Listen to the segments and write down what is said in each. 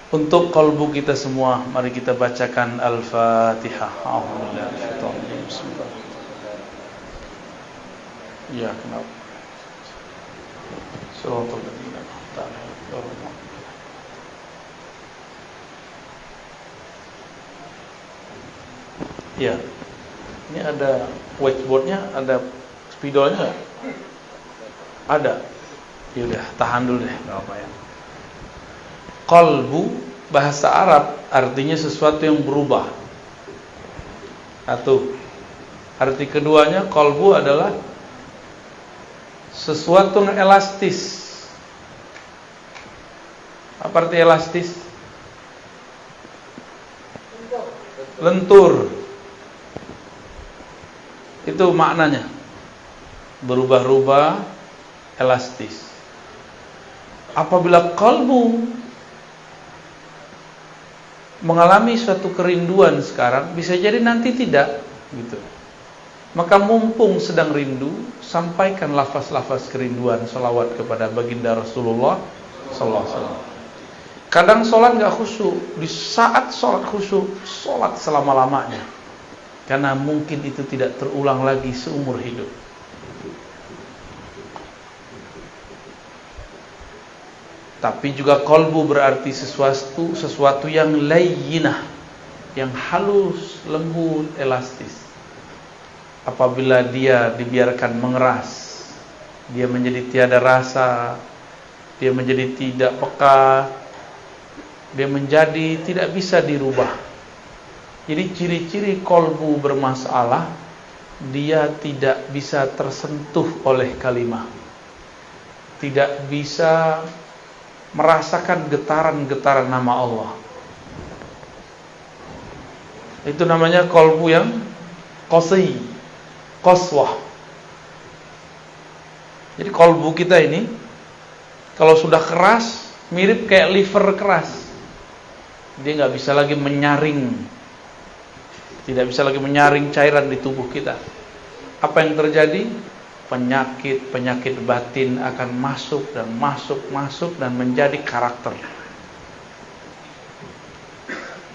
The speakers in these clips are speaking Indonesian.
Untuk kalbu kita semua, mari kita bacakan Al-Fatihah. Bismillah. Ya, kenapa? Shiratal ladzina an'amta 'alaihim. Ya. Ini ada whiteboardnya, ada spidolnya nggak? Ada. Ya udah, tahan dulu deh, nggak apa ya. Qalbu bahasa Arab artinya sesuatu yang berubah. Satu. Arti keduanya, qalbu adalah sesuatu yang elastis. Apa arti elastis? Lentur. Itu maknanya. Berubah-ubah, elastis. Apabila qalbu mengalami suatu kerinduan sekarang, bisa jadi nanti tidak, gitu. Maka mumpung sedang rindu, sampaikan lafaz-lafaz kerinduan, salawat kepada baginda Rasulullah sallallahu alaihi wasallam. Kadang sholat nggak khusyuk, di saat sholat khusyuk, sholat selama-lamanya, karena mungkin itu tidak terulang lagi seumur hidup. Tapi juga qalbu berarti sesuatu yang layyinah, yang halus, lembut, elastis. Apabila dia dibiarkan mengeras, dia menjadi tiada rasa, dia menjadi tidak peka, dia menjadi tidak bisa dirubah. Jadi ciri-ciri qalbu bermasalah, dia tidak bisa tersentuh oleh kalimah, tidak bisa merasakan getaran-getaran nama Allah. Itu namanya qalbu yang qasi, qaswah. Jadi qalbu kita ini kalau sudah keras, mirip kayak liver keras. Dia nggak bisa lagi menyaring, tidak bisa lagi menyaring cairan di tubuh kita. Apa yang terjadi? Penyakit batin akan masuk dan menjadi karakter.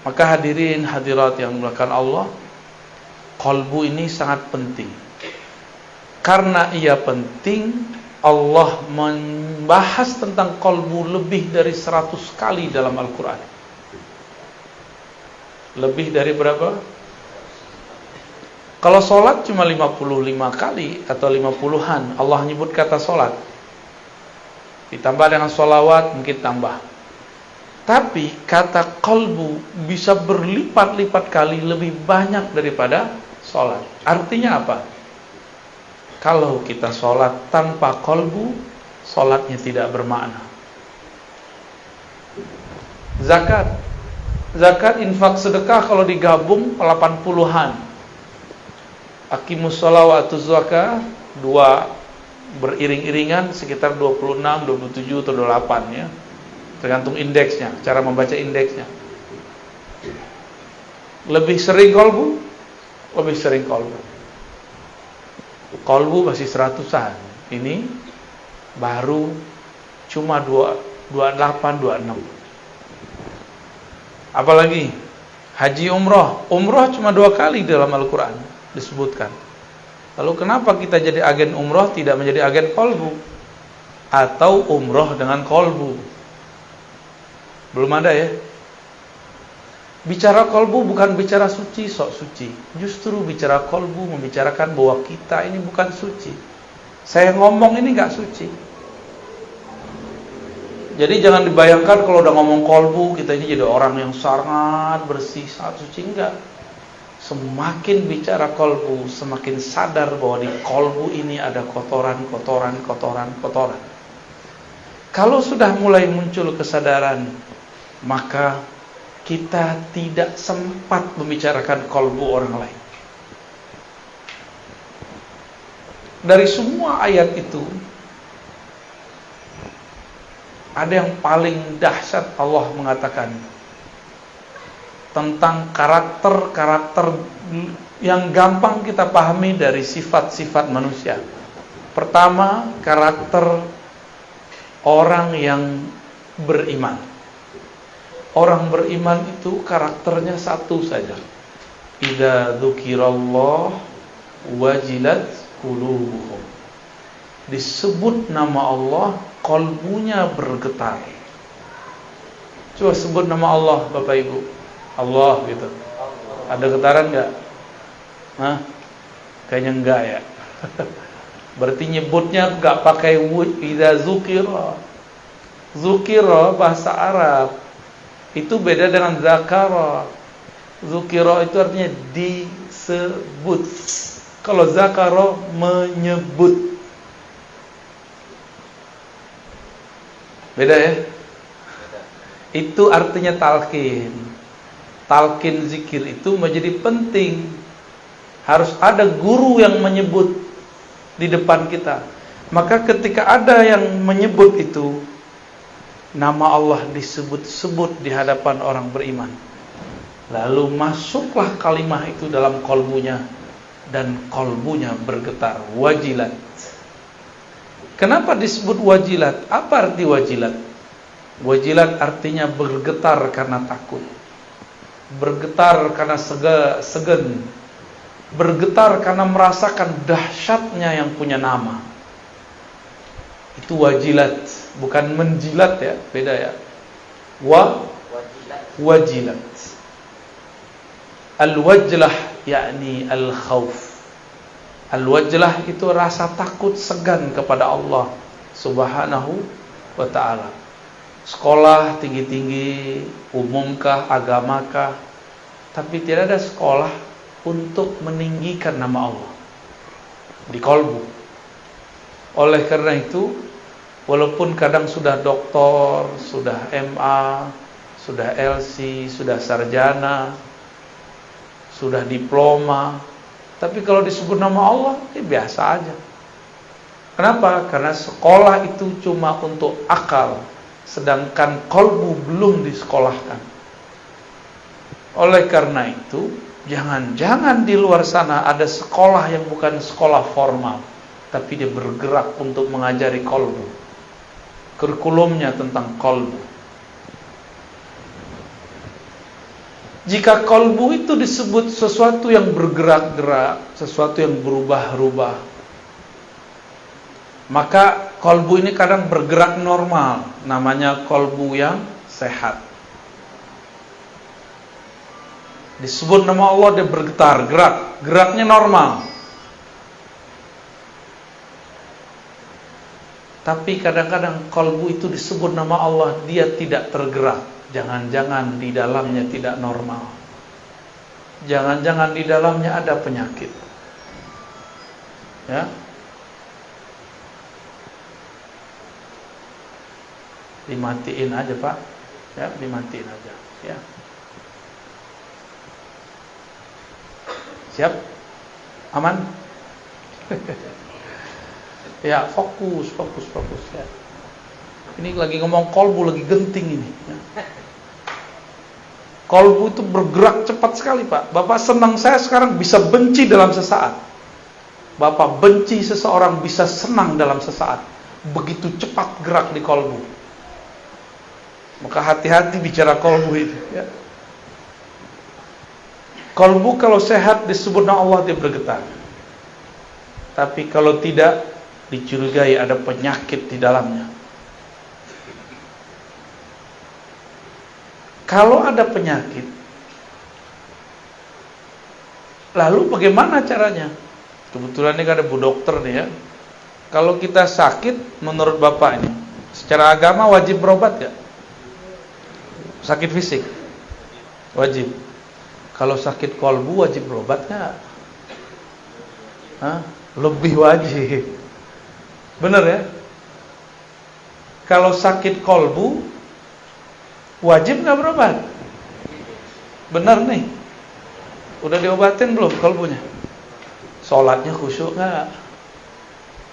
Maka hadirin hadirat yang dimuliakan Allah, qalbu ini sangat penting. Karena ia penting, Allah membahas tentang qalbu lebih dari 100 kali dalam Al-Quran. Lebih dari berapa? Kalau sholat cuma 55 kali atau 50-an Allah nyebut kata sholat. Ditambah dengan sholawat mungkin tambah. Tapi kata qalbu bisa berlipat-lipat kali lebih banyak daripada sholat. Artinya apa? Kalau kita sholat tanpa qalbu, sholatnya tidak bermakna. Zakat, infak, sedekah kalau digabung 80-an. Aqimus shalah wa atuz zakah, dua beriring-iringan sekitar 26, 27 atau 28 ya. Tergantung indeksnya, cara membaca indeksnya. Lebih sering qalbu, lebih sering qalbu. Qalbu masih 100-an. Ini baru cuma 28, 26. Apalagi haji umroh. Umroh cuma 2 kali dalam Al-Quran disebutkan. Lalu kenapa kita jadi agen umroh tidak menjadi agen qalbu? Atau umroh dengan qalbu? Belum ada ya. Bicara qalbu bukan bicara suci, sok suci. Justru bicara qalbu membicarakan bahwa kita ini bukan suci. Saya ngomong ini gak suci. Jadi jangan dibayangkan kalau udah ngomong qalbu kita ini jadi orang yang sangat bersih, sangat suci. Enggak. Semakin bicara qalbu, semakin sadar bahwa di qalbu ini ada kotoran. Kalau sudah mulai muncul kesadaran, maka kita tidak sempat membicarakan qalbu orang lain. Dari semua ayat itu, ada yang paling dahsyat. Allah mengatakan tentang karakter-karakter yang gampang kita pahami dari sifat-sifat manusia. Pertama, karakter orang yang beriman. Orang beriman itu karakternya satu saja. Idza dzukirallah wajilat qulubuhum. Disebut nama Allah, kalbunya bergetar. Coba sebut nama Allah, Bapak Ibu. Allah gitu. Ada getaran enggak? Hah? Kayaknya enggak ya. Berarti nyebutnya enggak pakai idza dzukira. Dzukira bahasa Arab itu beda dengan zakara. Dzukira itu artinya disebut. Kalau zakara menyebut. Beda ya? Itu artinya talqin. Talqin zikir itu menjadi penting. Harus ada guru yang menyebut di depan kita. Maka ketika ada yang menyebut itu, nama Allah disebut-sebut di hadapan orang beriman, lalu masuklah kalimah itu dalam kolbunya, dan kolbunya bergetar. Wajilat. Kenapa disebut wajilat? Apa arti wajilat? Wajilat artinya bergetar karena takut, bergetar karena segan, bergetar karena merasakan dahsyatnya yang punya nama. Itu wajilat, bukan menjilat ya, beda ya. Wajilat. Al-wajlah yakni al-khauf. Al-wajlah itu rasa takut segan kepada Allah Subhanahu wa ta'ala. Sekolah tinggi-tinggi, umumkah, agamakah, tapi tidak ada sekolah untuk meninggikan nama Allah di kolbu. Oleh karena itu, walaupun kadang sudah doktor, sudah MA, sudah LC, sudah sarjana, sudah diploma, tapi kalau disebut nama Allah, biasa aja. Kenapa? Karena sekolah itu cuma untuk akal, sedangkan kolbu belum disekolahkan. Oleh karena itu, jangan-jangan di luar sana ada sekolah yang bukan sekolah formal, tapi dia bergerak untuk mengajari kolbu. Kurikulumnya tentang kolbu. Jika kolbu itu disebut sesuatu yang bergerak-gerak, sesuatu yang berubah-ubah, maka kolbu ini kadang bergerak normal, namanya kolbu yang sehat. Disebut nama Allah, dia bergetar, geraknya normal. Tapi kadang-kadang kolbu itu disebut nama Allah, dia tidak tergerak. Jangan-jangan di dalamnya tidak normal. Jangan-jangan di dalamnya ada penyakit. Ya. Dimatiin aja, Pak. Ya, dimatiin aja, ya. Siap? Aman? Ya, fokus ya. Ini lagi ngomong kolbu, lagi genting ini ya. Kolbu itu bergerak cepat sekali, Pak. Bapak senang, saya sekarang bisa benci dalam sesaat. Bapak benci seseorang bisa senang dalam sesaat. Begitu cepat gerak di kolbu. Maka hati-hati bicara kolbu itu ya. Kolbu kalau sehat disebut nama Allah, dia bergetar. Tapi kalau tidak, dicurigai ada penyakit di dalamnya. Kalau ada penyakit, lalu bagaimana caranya? Kebetulan ini ada Bu Dokter nih ya. Kalau kita sakit, menurut Bapak ini, secara agama wajib berobat gak? Sakit fisik? Wajib. Kalau sakit kolbu wajib berobat gak? Lebih wajib. Bener ya? Kalau sakit kolbu wajib gak berobat? Bener nih. Udah diobatin belum kolbunya? Sholatnya khusyuk gak?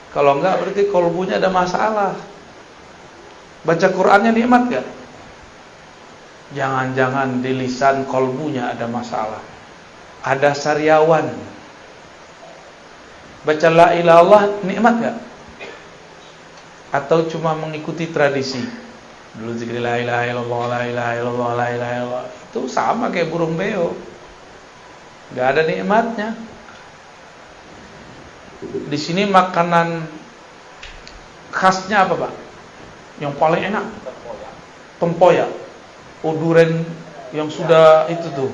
Kalau enggak berarti kolbunya ada masalah. Baca Qur'annya nikmat gak? Jangan-jangan di lisan kolbunya ada masalah. Ada sariawan. Baca la ilaha illallah nikmat gak? Atau cuma mengikuti tradisi? Dulu zikir la ilaha illallah, la ilaha illallah, la ilaha illallah. Itu sama kayak burung beo. Gak ada nikmatnya. Di sini makanan khasnya apa, Pak? Yang paling enak? Tempoyak. Durian yang sudah itu tuh.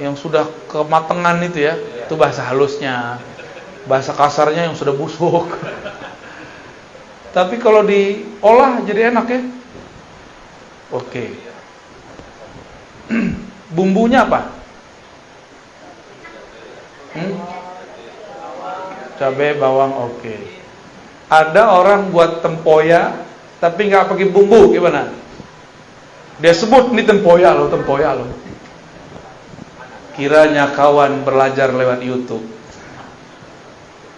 Yang sudah kematangan itu ya. Itu bahasa halusnya. Bahasa kasarnya yang sudah busuk. Tapi kalau diolah jadi enak ya. Oke. Bumbunya apa? Cabai, bawang, oke. Ada orang buat tempoyak tapi nggak pakai bumbu, gimana? Dia sebut ini tempoyak loh. Kiranya kawan belajar lewat YouTube,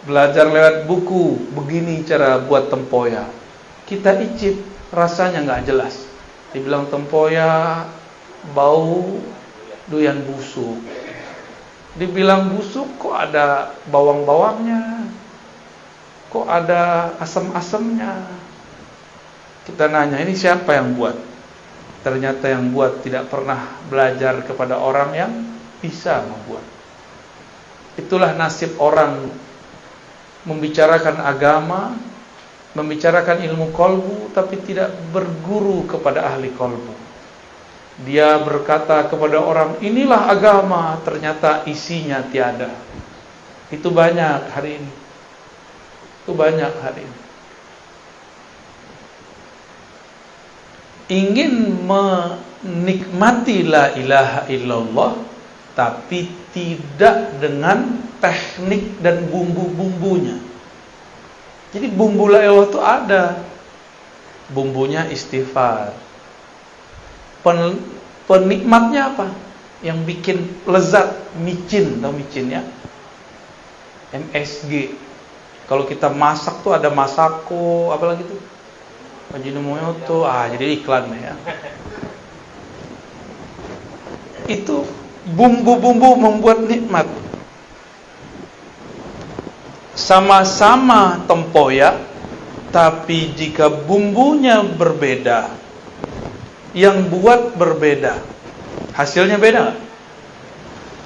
belajar lewat buku, begini cara buat tempoyak. Kita icip, rasanya nggak jelas. Dibilang tempoyak bau doyan busuk. Dibilang busuk, kok ada bawang-bawangnya, kok ada asam-asamnya. Kita nanya, ini siapa yang buat? Ternyata yang buat tidak pernah belajar kepada orang yang bisa membuat. Itulah nasib orang membicarakan agama, membicarakan ilmu kolbu, tapi tidak berguru kepada ahli kolbu. Dia berkata kepada orang, inilah agama, ternyata isinya tiada. Itu banyak hari ini. Ingin menikmati la ilaha illallah, tapi tidak dengan teknik dan bumbu-bumbunya. Jadi bumbu la ilaha itu ada. Bumbunya istighfar. Penikmatnya apa? Yang bikin lezat, micin, tahu micin ya? MSG. Kalau kita masak tuh ada masako, apa lagi tuh? Ajinomoto, jadi iklan ya. Itu bumbu-bumbu membuat nikmat. Sama-sama tempoyak, tapi jika bumbunya berbeda, yang buat berbeda, hasilnya beda.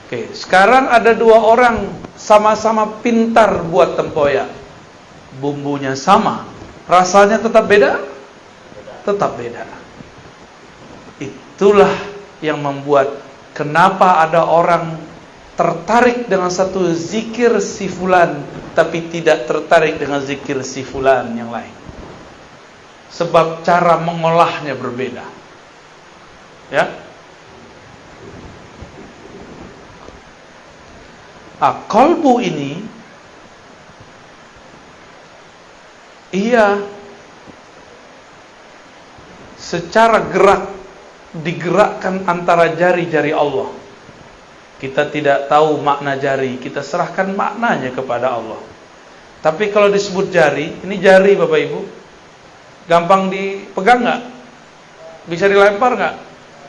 Oke, sekarang ada dua orang sama-sama pintar buat tempoyak, bumbunya sama, rasanya tetap beda. Tetap beda. Itulah yang membuat kenapa ada orang tertarik dengan satu zikir si fulan tapi tidak tertarik dengan zikir si fulan yang lain. Sebab cara mengolahnya berbeda. Ya. Kolbu ini secara gerak digerakkan antara jari-jari Allah. Kita tidak tahu makna jari, kita serahkan maknanya kepada Allah. Tapi kalau disebut jari, ini jari Bapak Ibu, gampang dipegang nggak? Bisa dilempar nggak?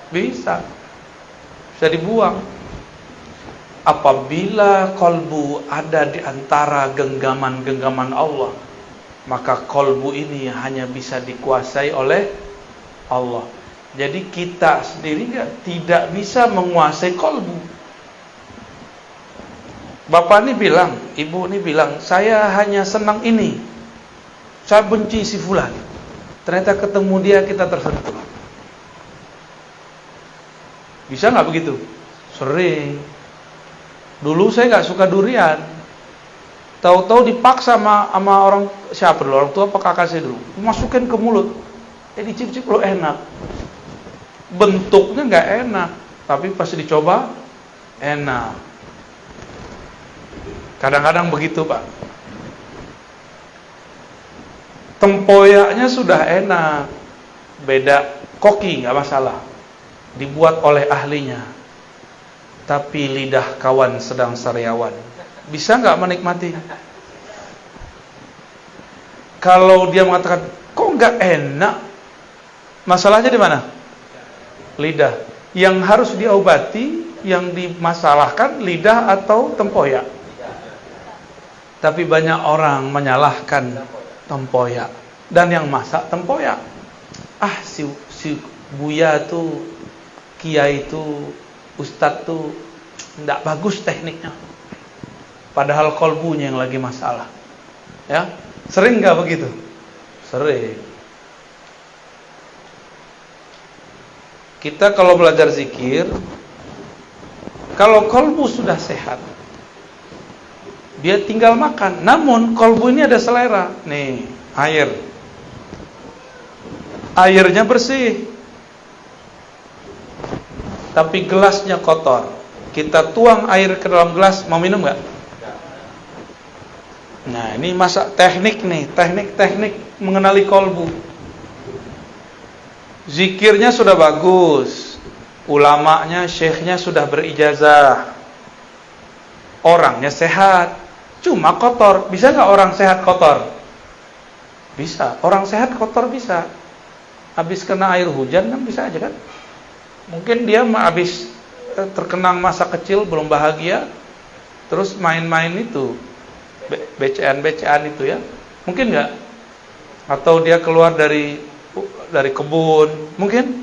Bisa dibuang. Apabila kolbu ada di antara genggaman-genggaman Allah, maka kolbu ini hanya bisa dikuasai oleh Allah. Jadi kita sendiri tidak bisa menguasai kolbu. Bapak ini bilang, ibu ini bilang, saya hanya senang ini, saya benci si fulan. Ternyata ketemu dia kita tersentuh. Bisa nggak begitu? Sering. Dulu saya nggak suka durian. Tahu-tahu dipaksa sama orang, siapa dulu? Orang tua apa kakak saya dulu? Masukin ke mulut. Dicicip lo enak. Bentuknya nggak enak, tapi pas dicoba enak. Kadang-kadang begitu Pak. Tempoyaknya sudah enak, beda koki nggak masalah, dibuat oleh ahlinya. Tapi lidah kawan sedang sariawan, bisa nggak menikmati? Kalau dia mengatakan kok nggak enak, masalahnya di mana? Lidah. Yang harus diobati, yang dimasalahkan lidah atau tempoyak. Tapi banyak orang menyalahkan tempoyak dan yang masak tempoyak. si Buya tuh, Kiai tuh, Ustadz tuh tidak bagus tekniknya, padahal kolbunya yang lagi masalah. Ya, sering nggak begitu? Sering. Kita kalau belajar zikir, kalau kolbu sudah sehat, dia tinggal makan. Namun kolbu ini ada selera. Nih, airnya bersih, tapi gelasnya kotor. Kita tuang air ke dalam gelas, mau minum nggak? Nah, ini masa teknik nih, teknik mengenali kolbu. Zikirnya sudah bagus, ulamanya, syekhnya sudah berijazah, orangnya sehat, cuma kotor. Bisa nggak orang sehat kotor? Bisa. Orang sehat kotor bisa. Habis kena air hujan kan bisa aja kan? Mungkin dia habis terkenang masa kecil belum bahagia, terus main-main itu, becean itu ya. Mungkin nggak? Atau dia keluar dari kebun, mungkin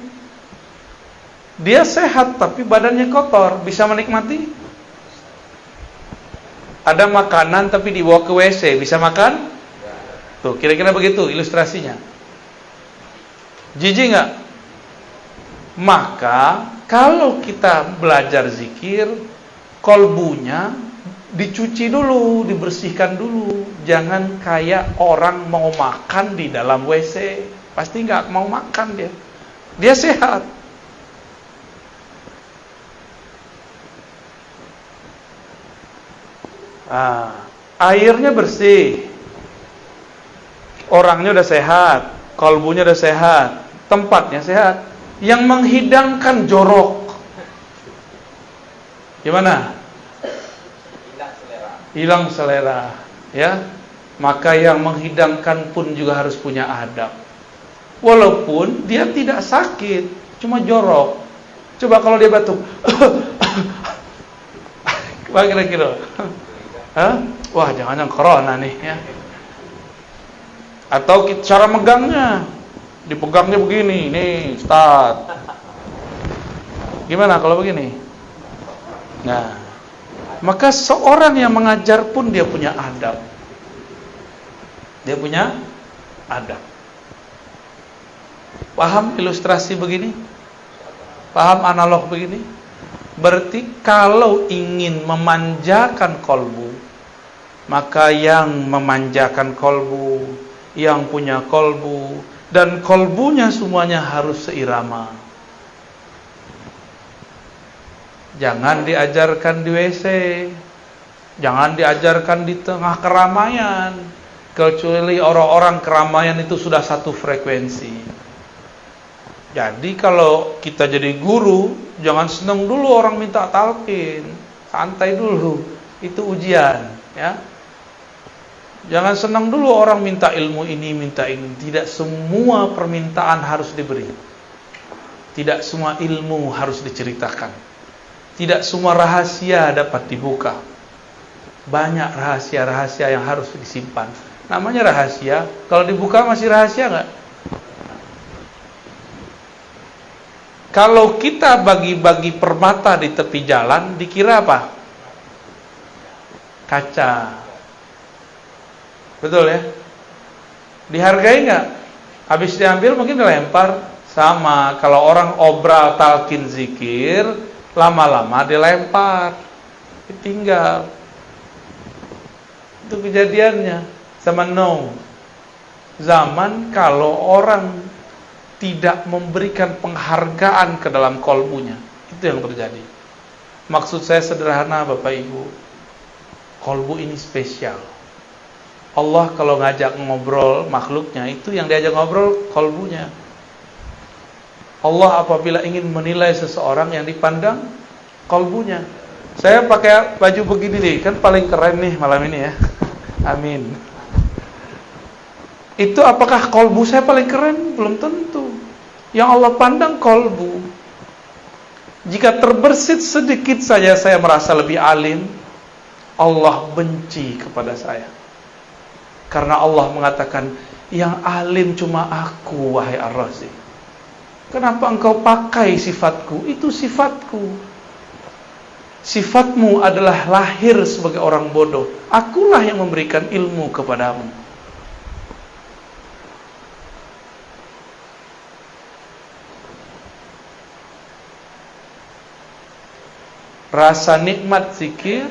dia sehat tapi badannya kotor, bisa menikmati? Ada makanan tapi dibawa ke WC, bisa makan? Tuh, kira-kira begitu ilustrasinya. Jijik nggak? Maka kalau kita belajar zikir, kolbunya dicuci dulu, dibersihkan dulu. Jangan kayak orang mau makan di dalam WC, pasti nggak mau makan dia. Dia sehat. Airnya bersih, orangnya udah sehat, kolbunya udah sehat, tempatnya sehat. Yang menghidangkan jorok, gimana? Hilang selera, ya. Maka yang menghidangkan pun juga harus punya adab. Walaupun dia tidak sakit, cuma jorok. Coba kalau dia batuk, wah kira-kira, wah jangan-jangan corona nih ya. Atau cara megangnya, dipegangnya begini, nih Ustaz. Gimana kalau begini? Nah, maka seorang yang mengajar pun dia punya adab. Dia punya adab. Paham ilustrasi begini? Paham analog begini? Berarti kalau ingin memanjakan kolbu, maka yang memanjakan kolbu, yang punya kolbu, dan kolbunya semuanya harus seirama. Jangan diajarkan di WC, jangan diajarkan di tengah keramaian, kecuali orang-orang keramaian itu sudah satu frekuensi. Jadi kalau kita jadi guru, jangan senang dulu orang minta talqin, santai dulu, itu ujian, ya. Jangan senang dulu orang minta ilmu ini, minta ini. Tidak semua permintaan harus diberi. Tidak semua ilmu harus diceritakan. Tidak semua rahasia dapat dibuka. Banyak rahasia-rahasia yang harus disimpan. Namanya rahasia, kalau dibuka masih rahasia nggak? Kalau kita bagi-bagi permata di tepi jalan, dikira apa? Kaca. Betul ya? Dihargai nggak? Habis diambil mungkin dilempar. Sama, kalau orang obral talqin zikir, lama-lama dilempar, ditinggal. Itu kejadiannya. Zaman kalau orang tidak memberikan penghargaan ke dalam kolbunya, itu yang terjadi. Maksud saya sederhana Bapak Ibu, kolbu ini spesial. Allah kalau ngajak ngobrol makhluknya, itu yang diajak ngobrol kolbunya. Allah apabila ingin menilai seseorang, yang dipandang kolbunya. Saya pakai baju begini nih, kan paling keren nih malam ini ya. Amin. Itu apakah kolbu saya paling keren? Belum tentu. Yang Allah pandang kolbu. Jika terbersit sedikit saja saya merasa lebih alim, Allah benci kepada saya. Karena Allah mengatakan, yang alim cuma aku, wahai Ar-Razi. Kenapa engkau pakai sifatku? Itu sifatku. Sifatmu adalah lahir sebagai orang bodoh. Akulah yang memberikan ilmu kepadamu. Rasa nikmat zikir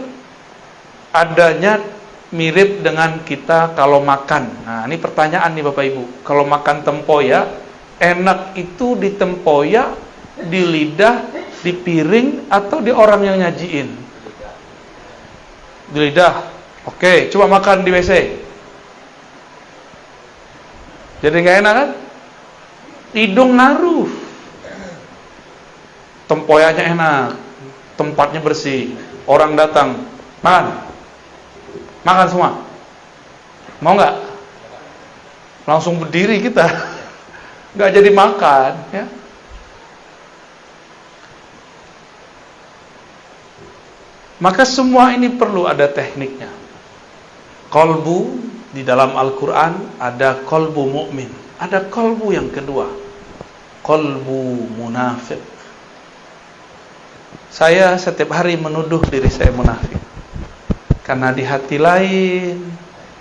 adanya mirip dengan kita kalau makan. Nah, ini pertanyaan nih Bapak Ibu. Kalau makan tempoyak, enak itu di tempoyak, di lidah, di piring, atau di orang yang nyajiin? Di lidah. Oke, coba makan di WC. Jadi gak enak kan? Hidung ngaruh. Tempoyaknya enak, tempatnya bersih, orang datang, makan semua. Mau nggak? Langsung berdiri kita, nggak jadi makan, ya. Maka semua ini perlu ada tekniknya. Qalbu di dalam Al-Quran ada qalbu mukmin, ada qalbu yang kedua, qalbu munafik. Saya setiap hari menuduh diri saya munafik, karena di hati lain,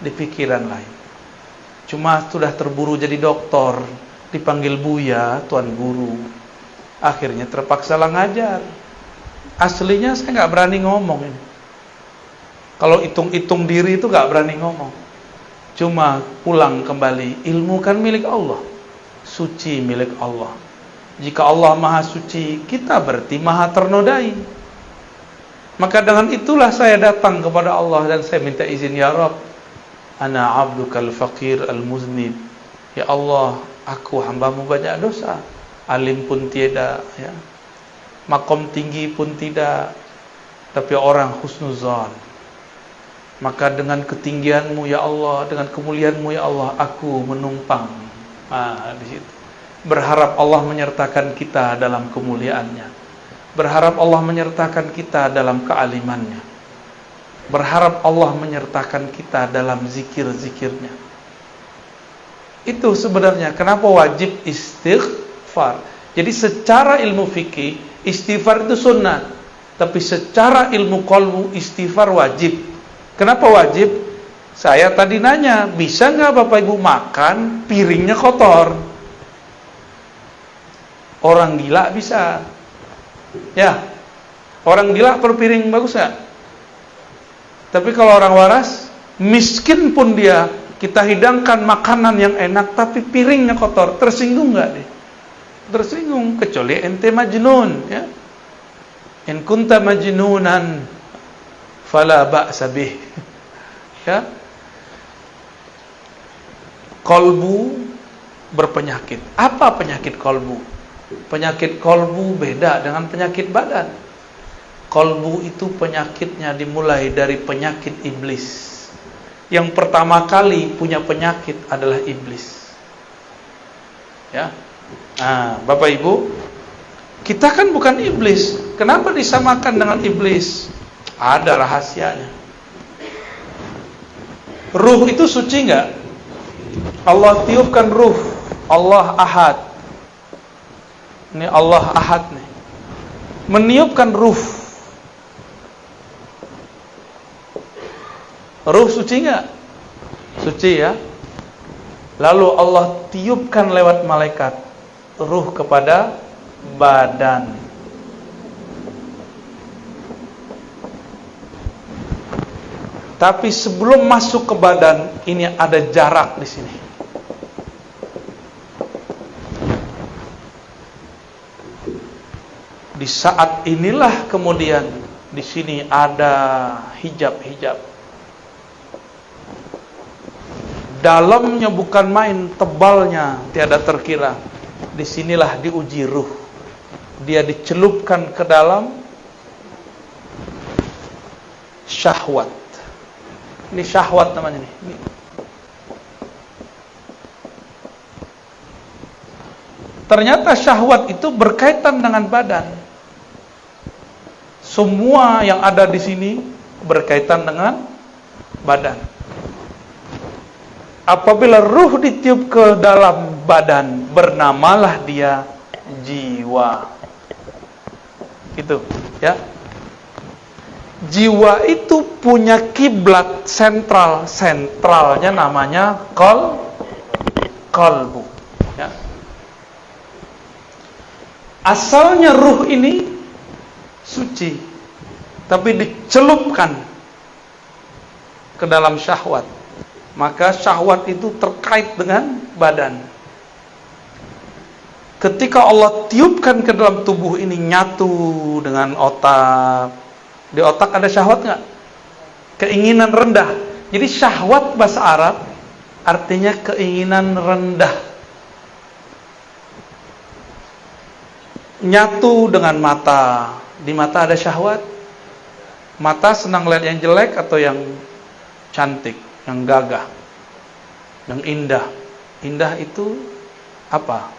di pikiran lain. Cuma sudah terburu jadi doktor, dipanggil Buya, Tuan Guru, akhirnya terpaksa lah ngajar. Aslinya saya nggak berani ngomong ini. Kalau hitung-hitung diri itu nggak berani ngomong. Cuma pulang kembali, ilmu kan milik Allah, suci milik Allah. Jika Allah maha suci, kita berarti maha ternodai. Maka dengan itulah saya datang kepada Allah dan saya minta izin, ya Rabb, ana abdukal faqir al-muznib. Ya Allah, aku hambamu banyak dosa. Alim pun tiada, ya. Makom tinggi pun tidak, tapi orang husnuzan. Maka dengan ketinggianmu ya Allah, dengan kemuliaanmu ya Allah, aku menumpang. Di situ. Berharap Allah menyertakan kita dalam kemuliaannya. Berharap Allah menyertakan kita dalam kealimannya. Berharap Allah menyertakan kita dalam zikir-zikirnya. Itu sebenarnya kenapa wajib istighfar. Jadi secara ilmu fikih, istighfar itu sunnah, tapi secara ilmu qalbu, istighfar wajib. Kenapa wajib? Saya tadi nanya, bisa nggak Bapak Ibu makan piringnya kotor? Orang gila bisa, ya. Orang gila per piring bagus nggak? Tapi kalau orang waras, miskin pun dia, kita hidangkan makanan yang enak, tapi piringnya kotor, tersinggung nggak deh? Tersinggung, kecuali ente majnun, ya. In kunta majnunan fala ba'sa bih. Ya. Kolbu berpenyakit. Apa penyakit kolbu? Penyakit kolbu beda dengan penyakit badan. Kolbu itu penyakitnya dimulai dari penyakit iblis. Yang pertama kali punya penyakit adalah iblis. Ya. Nah, Bapak Ibu, kita kan bukan iblis. Kenapa disamakan dengan iblis? Ada rahasianya. Ruh itu suci enggak? Allah tiupkan ruh. Allah Ahad. Ini Allah Ahad nih. Meniupkan ruh. Ruh suci enggak? Suci ya. Lalu Allah tiupkan lewat malaikat ruh kepada badan. Tapi sebelum masuk ke badan, ini ada jarak di sini. Di saat inilah kemudian di sini ada hijab-hijab. Dalamnya bukan main, tebalnya tiada terkira. Disinilah diuji ruh. Dia dicelupkan ke dalam syahwat. Ini syahwat namanya nih. Ternyata syahwat itu berkaitan dengan badan. Semua yang ada di sini berkaitan dengan badan. Apabila ruh ditiup ke dalam badan, bernamalah dia Jiwa. Gitu, ya. Jiwa itu punya kiblat sentral. Sentralnya namanya qalbu, ya. Asalnya ruh ini suci, tapi dicelupkan ke dalam syahwat. Maka syahwat itu terkait dengan badan. Ketika Allah tiupkan ke dalam tubuh ini, nyatu dengan otak. Di otak ada syahwat nggak? Keinginan rendah. Jadi syahwat bahasa Arab artinya keinginan rendah. Nyatu dengan mata. Di mata ada syahwat. Mata senang lihat yang jelek atau yang cantik, yang gagah, yang indah. Indah itu apa?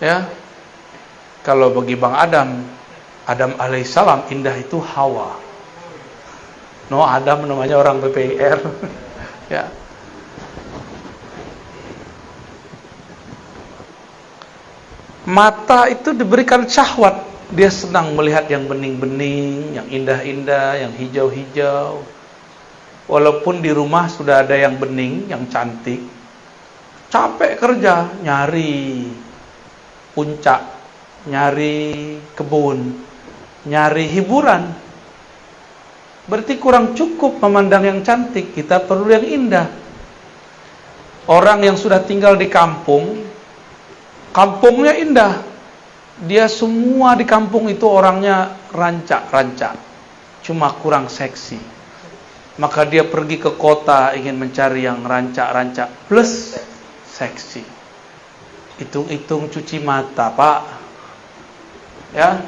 Ya. Kalau bagi Bang Adam alaihissalam, indah itu Hawa. No, Adam namanya orang PPR. Ya. Mata itu diberikan syahwat. Dia senang melihat yang bening-bening, yang indah-indah, yang hijau-hijau. Walaupun di rumah sudah ada yang bening, yang cantik, capek kerja, nyari puncak, nyari kebun, nyari hiburan. Berarti kurang cukup memandang yang cantik, kita perlu yang indah. Orang yang sudah tinggal di kampung, kampungnya indah. Dia semua di kampung itu orangnya rancak-rancak, cuma kurang seksi. Maka dia pergi ke kota ingin mencari yang rancak-rancak plus seksi. Hitung-hitung cuci mata, Pak. Ya,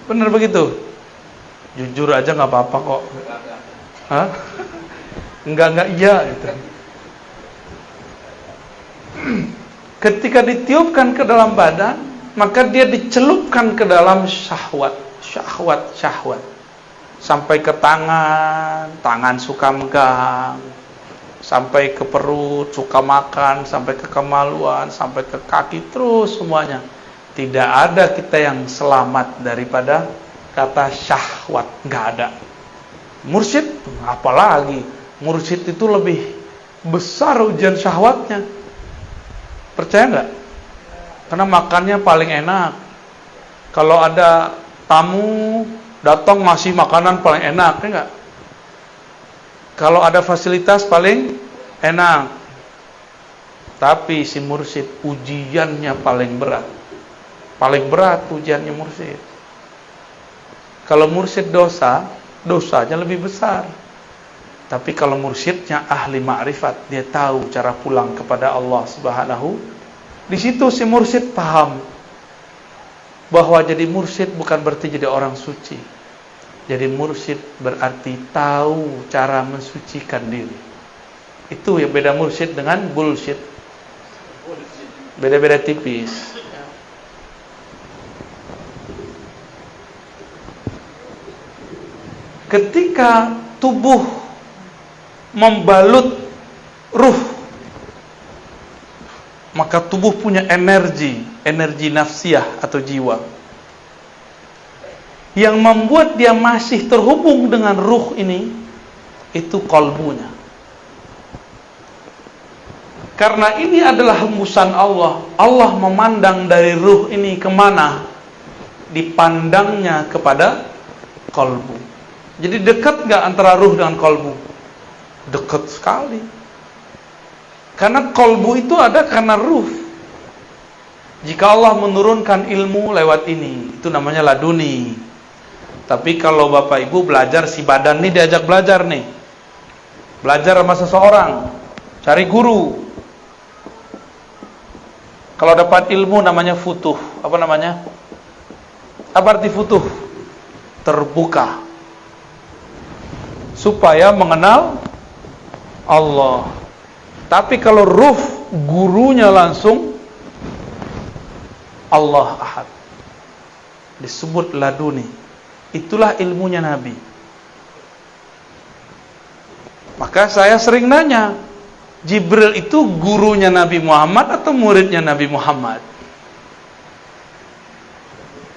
benar begitu. Jujur aja nggak apa-apa kok. Hah? Enggak iya gitu. Ketika ditiupkan ke dalam badan, maka dia dicelupkan ke dalam syahwat. Sampai ke tangan suka megang. Sampai ke perut, suka makan. Sampai ke kemaluan, sampai ke kaki, terus semuanya. Tidak ada kita yang selamat daripada kata syahwat. Nggak ada. Mursyid, apalagi. Mursyid itu lebih besar ujian syahwatnya. Percaya nggak? Karena makannya paling enak. Kalau ada tamu datang masih makanan paling enak, ya enggak? Kalau ada fasilitas paling enak. Tapi si mursyid ujiannya paling berat. Paling berat ujiannya mursyid. Kalau mursyid dosanya lebih besar. Tapi kalau mursyidnya ahli ma'rifat, dia tahu cara pulang kepada Allah Subhanahu. Di situ si mursyid paham bahwa jadi mursyid bukan berarti jadi orang suci. Jadi mursyid berarti tahu cara mensucikan diri. Itu yang beda mursyid dengan bullshit. Beda-beda tipis. Ketika tubuh membalut ruh, maka tubuh punya energi nafsiyah atau jiwa yang membuat dia masih terhubung dengan ruh ini, itu qalbunya. Karena ini adalah hembusan Allah. Allah memandang dari ruh ini kemana? Dipandangnya kepada qalbu. Jadi dekat gak antara ruh dengan qalbu? Dekat sekali. Karena qalbu itu ada karena ruh. Jika Allah menurunkan ilmu lewat ini, itu namanya laduni. Tapi kalau Bapak Ibu belajar, si badan nih diajak belajar nih. Belajar sama seseorang, cari guru. Kalau dapat ilmu namanya futuh. Apa namanya? Apa arti futuh? Terbuka. Supaya mengenal Allah. Tapi kalau ruh, gurunya langsung Allah Ahad, disebut laduni. Itulah ilmunya Nabi. Maka saya sering nanya, Jibril itu gurunya Nabi Muhammad atau muridnya Nabi Muhammad?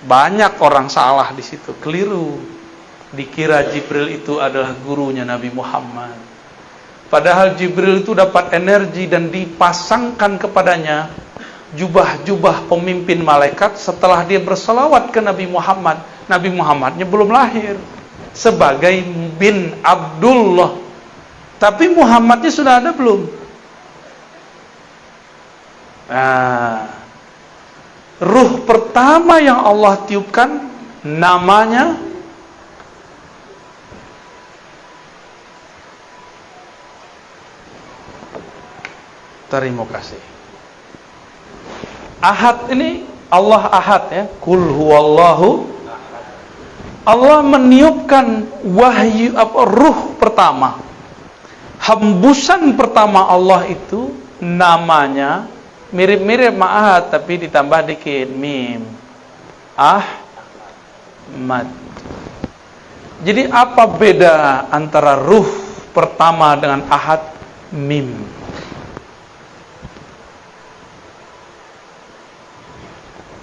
Banyak orang salah di situ, keliru. Dikira Jibril itu adalah gurunya Nabi Muhammad. Padahal Jibril itu dapat energi dan dipasangkan kepadanya jubah-jubah pemimpin malaikat setelah dia berselawat ke Nabi Muhammad. Nabi Muhammadnya belum lahir, sebagai bin Abdullah. Tapi Muhammadnya sudah ada belum? Nah, ruh pertama yang Allah tiupkan namanya terima kasih. Ahad ini Allah Ahad ya. Qul huwallahu. Allah meniupkan wahyu ruh pertama. Hembusan pertama Allah itu namanya mirip-mirip Ahad tapi ditambah dikit mim. Ahmad. Jadi apa beda antara ruh pertama dengan Ahad? Mim.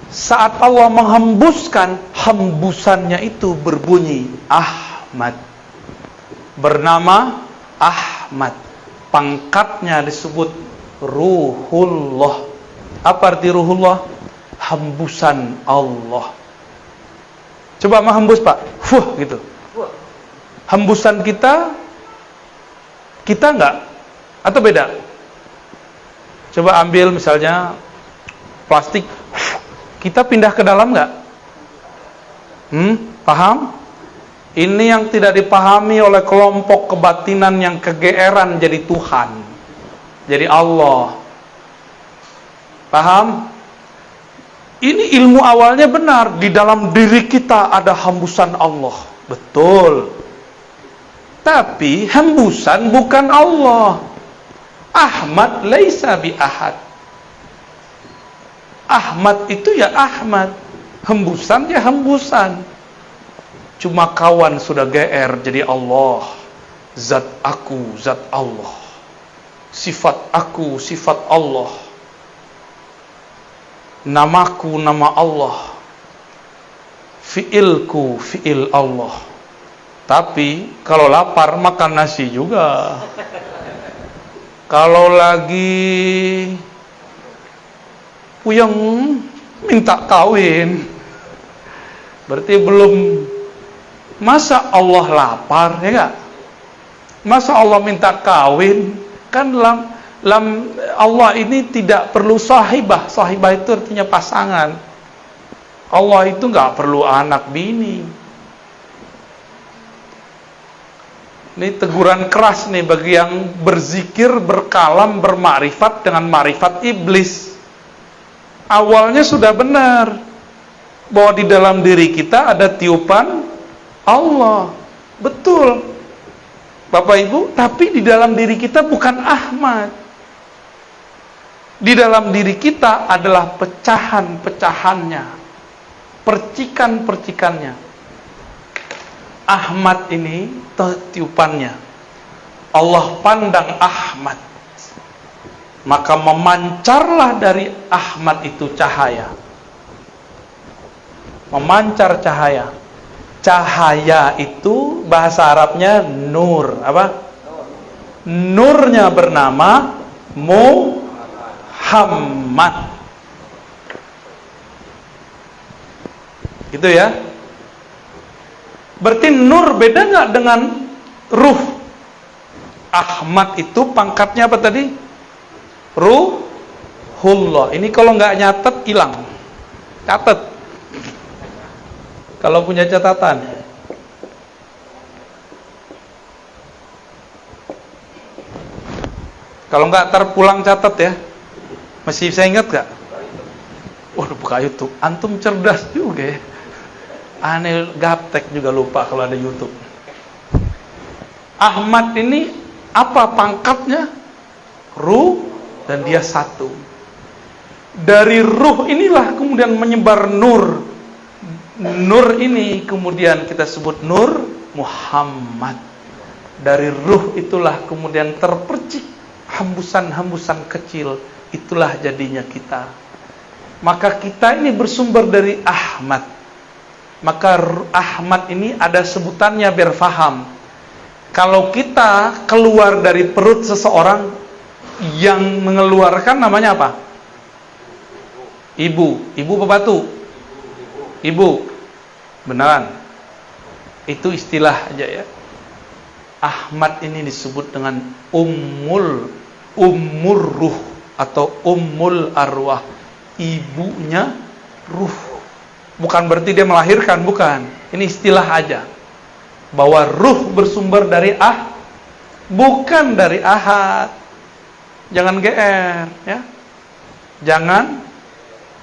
Saat Allah menghembuskan, hembusannya itu berbunyi Ahmad. Bernama Ahmad. Pangkatnya disebut Ruhullah. Apa arti Ruhullah? Hembusan Allah. Coba menghembus Pak. Gitu. Hembusan kita enggak? Atau beda? Coba ambil misalnya plastik. Kita pindah ke dalam nggak? Paham? Ini yang tidak dipahami oleh kelompok kebatinan yang kegeeran jadi Tuhan, jadi Allah. Paham? Ini ilmu awalnya benar. Di dalam diri kita ada hembusan Allah. Betul. Tapi hembusan bukan Allah. Ahmad laisa bi ahad. Ahmad itu ya Ahmad, hembusan ya hembusan. Cuma kawan sudah GR jadi Allah. Zat aku, zat Allah. Sifat aku, sifat Allah. Namaku, nama Allah. Fi'ilku, fi'il Allah. Tapi kalau lapar makan nasi juga. Kalau lagi puyeng minta kawin, berarti belum. Masa Allah lapar, ya enggak? Masa Allah minta kawin? Kan Allah ini tidak perlu sahibah. Sahibah itu artinya pasangan. Allah itu enggak perlu anak bini. Ini teguran keras nih bagi yang berzikir, berkalam, bermakrifat dengan makrifat iblis. Awalnya sudah benar bahwa di dalam diri kita ada tiupan Allah. Betul Bapak Ibu, tapi di dalam diri kita bukan Ahmad. Di dalam diri kita adalah pecahan-pecahannya, percikan-percikannya. Ahmad ini tiupannya. Allah pandang Ahmad, maka memancarlah dari Ahmad itu cahaya. Memancar cahaya. Cahaya itu bahasa Arabnya nur. Apa? Nurnya bernama Muhammad. Gitu ya. Berarti nur beda nggak dengan ruh? Ahmad itu pangkatnya apa tadi? Ruhullah. Ini kalau nggak nyatet hilang. Catat. Kalau punya catatan. Kalau nggak terpulang catat ya. Masih bisa ingat nggak? Waduh, buka YouTube. Antum cerdas juga ya. Aneh gaptek juga lupa kalau ada YouTube. Ahmad ini apa pangkatnya? Ruh, dan dia satu. Dari ruh inilah kemudian menyebar nur. Nur ini kemudian kita sebut Nur Muhammad. Dari ruh itulah kemudian terpercik hembusan-hembusan kecil, itulah jadinya kita. Maka kita ini bersumber dari Ahmad. Maka Ahmad ini ada sebutannya biar faham. Kalau kita keluar dari perut seseorang, yang mengeluarkan namanya apa? Ibu. Ibu bebatu. Ibu. Beneran. Itu istilah aja ya. Ahmad ini disebut dengan ummur ruh atau ummul arwah, ibunya ruh. Bukan berarti dia melahirkan, bukan. Ini istilah aja. Bahwa ruh bersumber dari bukan dari ahad. Jangan GR ya. Jangan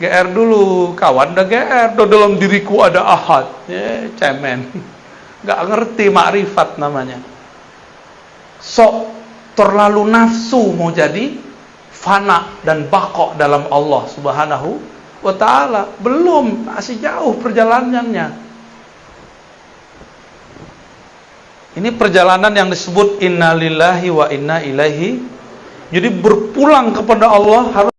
GR dulu. Kawan udah GR, dalam diriku ada ahad. Cemen. Gak ngerti makrifat namanya. Sok terlalu nafsu mau jadi fana dan baqo dalam Allah Subhanahu wa ta'ala. Belum, masih jauh perjalanannya. Ini perjalanan yang disebut innalillahi wa inna ilaihi. Jadi berpulang kepada Allah harus